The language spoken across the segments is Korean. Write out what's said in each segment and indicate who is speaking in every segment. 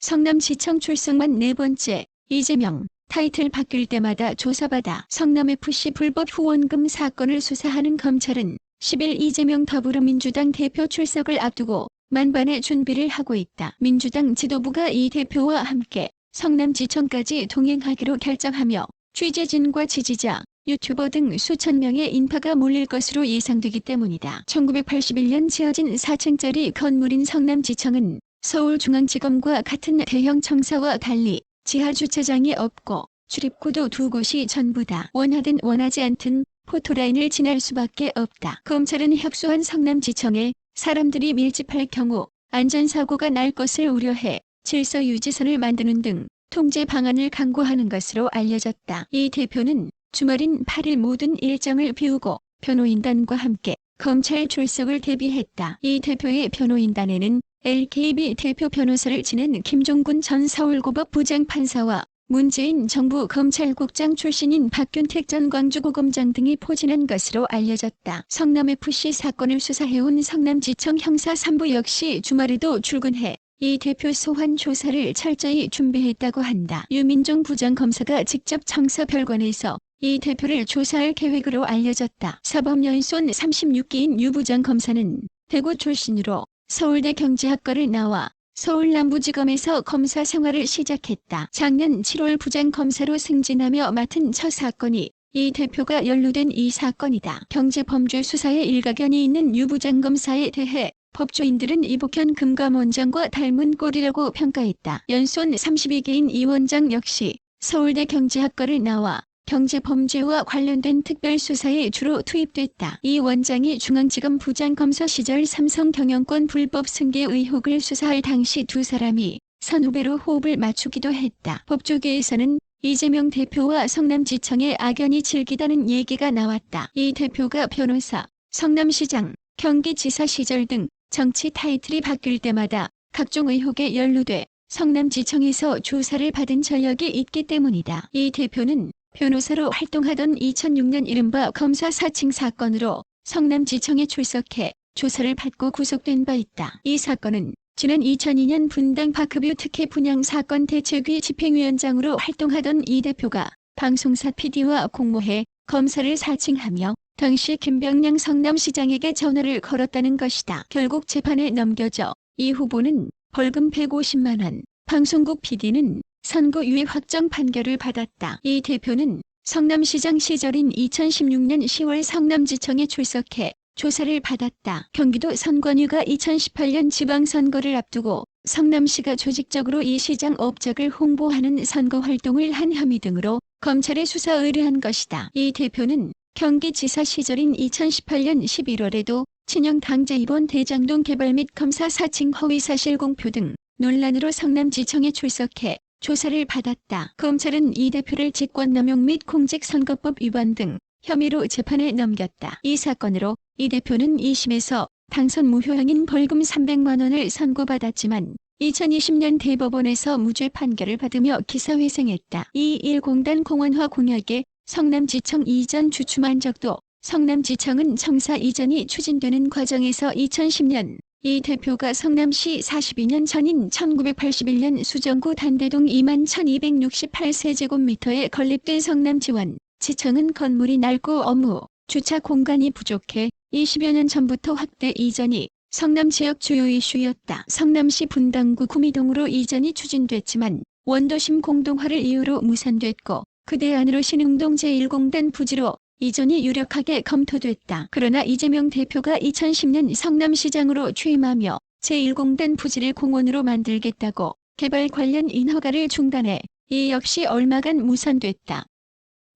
Speaker 1: 성남시청 출석만 4번째. 이재명 타이틀 바뀔 때마다 조사받아. 성남FC 불법 후원금 사건을 수사하는 검찰은 10일 이재명 더불어민주당 대표 출석을 앞두고 만반의 준비를 하고 있다. 민주당 지도부가 이 대표와 함께 성남지청까지 동행하기로 결정하며 취재진과 지지자, 유튜버 등 수천 명의 인파가 몰릴 것으로 예상되기 때문이다. 1981년 지어진 4층짜리 건물인 성남지청은 서울중앙지검과 같은 대형 청사와 달리 지하 주차장이 없고 출입구도 2곳이 전부다. 원하든 원하지 않든 포토라인을 지날 수밖에 없다. 검찰은 협소한 성남지청에 사람들이 밀집할 경우 안전사고가 날 것을 우려해 질서유지선을 만드는 등 통제 방안을 강구하는 것으로 알려졌다. 이 대표는 주말인 8일 모든 일정을 비우고 변호인단과 함께 검찰 출석을 대비했다. 이 대표의 변호인단에는 LKB 대표 변호사를 지낸 김종군 전 서울고법 부장판사와 문재인 정부 검찰국장 출신인 박균택 전 광주고검장 등이 포진한 것으로 알려졌다. 성남FC 사건을 수사해온 성남지청 형사 3부 역시 주말에도 출근해 이 대표 소환 조사를 철저히 준비했다고 한다. 유민종 부장검사가 직접 청사별관에서 이 대표를 조사할 계획으로 알려졌다. 사법연수원 36기인 유 부장검사는 대구 출신으로 서울대 경제학과를 나와 서울남부지검에서 검사 생활을 시작했다. 작년 7월 부장검사로 승진하며 맡은 첫 사건이 이 대표가 연루된 이 사건이다. 경제범죄 수사에 일가견이 있는 유 부장검사에 대해 법조인들은 이복현 금감원장과 닮은 꼴이라고 평가했다. 연수원 32기인 이 원장 역시 서울대 경제학과를 나와 경제범죄와 관련된 특별수사에 주로 투입됐다. 이 원장이 중앙지검 부장검사 시절 삼성경영권 불법 승계 의혹을 수사할 당시 두 사람이 선후배로 호흡을 맞추기도 했다. 법조계에서는 이재명 대표와 성남지청의 악연이 질기다는 얘기가 나왔다. 이 대표가 변호사, 성남시장, 경기지사 시절 등 정치 타이틀이 바뀔 때마다 각종 의혹에 연루돼 성남지청에서 조사를 받은 전력이 있기 때문이다. 이 대표는 변호사로 활동하던 2006년 이른바 검사 사칭 사건으로 성남지청에 출석해 조사를 받고 구속된 바 있다. 이 사건은 지난 2002년 분당 파크뷰 특혜 분양 사건 대책위 집행위원장으로 활동하던 이 대표가 방송사 PD와 공모해 검사를 사칭하며 당시 김병량 성남시장에게 전화를 걸었다는 것이다. 결국 재판에 넘겨져 이 후보는 벌금 150만 원, 방송국 PD는 선고유예 확정 판결을 받았다. 이 대표는 성남시장 시절인 2016년 10월 성남지청에 출석해 조사를 받았다. 경기도 선관위가 2018년 지방선거를 앞두고 성남시가 조직적으로 이 시장 업적을 홍보하는 선거활동을 한 혐의 등으로 검찰에 수사 의뢰한 것이다. 이 대표는 경기지사 시절인 2018년 11월에도 친형 당제 입원 대장동 개발 및 검사 사칭 허위사실 공표 등 논란으로 성남지청에 출석해 조사를 받았다. 검찰은 이 대표를 직권남용 및 공직선거법 위반 등 혐의로 재판에 넘겼다. 이 사건으로 이 대표는 2심에서 당선 무효형인 벌금 300만 원을 선고받았지만 2020년 대법원에서 무죄 판결을 받으며 기사회생했다. 2.1공단 공원화 공약에 성남지청 이전 주춤한 적도 성남지청은 청사 이전이 추진되는 과정에서 2010년 이 대표가 성남시 42년 전인 1981년 수정구 단대동 21,268세제곱미터에 건립된 성남지원 지청은 건물이 낡고 업무, 주차 공간이 부족해 20여 년 전부터 확대 이전이 성남지역 주요 이슈였다. 성남시 분당구 구미동으로 이전이 추진됐지만 원도심 공동화를 이유로 무산됐고 그대 안으로 신흥동 제1공단 부지로 이전이 유력하게 검토됐다. 그러나 이재명 대표가 2010년 성남시장으로 취임하며 제1공단 부지를 공원으로 만들겠다고 개발 관련 인허가를 중단해 이 역시 얼마간 무산됐다.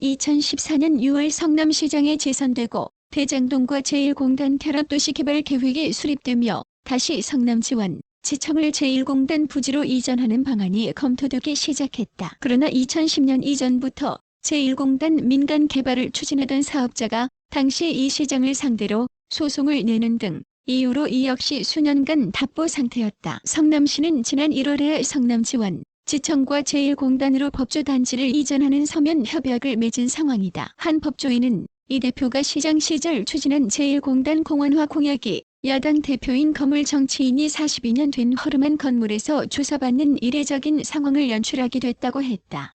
Speaker 1: 2014년 6월 성남시장에 재선되고 대장동과 제1공단 결합도시 개발 계획이 수립되며 다시 성남지원 지청을 제1공단 부지로 이전하는 방안이 검토되기 시작했다. 그러나 2010년 이전부터 제1공단 민간 개발을 추진하던 사업자가 당시 이 시장을 상대로 소송을 내는 등 이유로 이 역시 수년간 답보 상태였다. 성남시는 지난 1월에 성남지원 지청과 제1공단으로 법조단지를 이전하는 서면 협약을 맺은 상황이다. 한 법조인은 이 대표가 시장 시절 추진한 제1공단 공원화 공약이 야당 대표인 거물 정치인이 42년 된 허름한 건물에서 조사받는 이례적인 상황을 연출하게 됐다고 했다.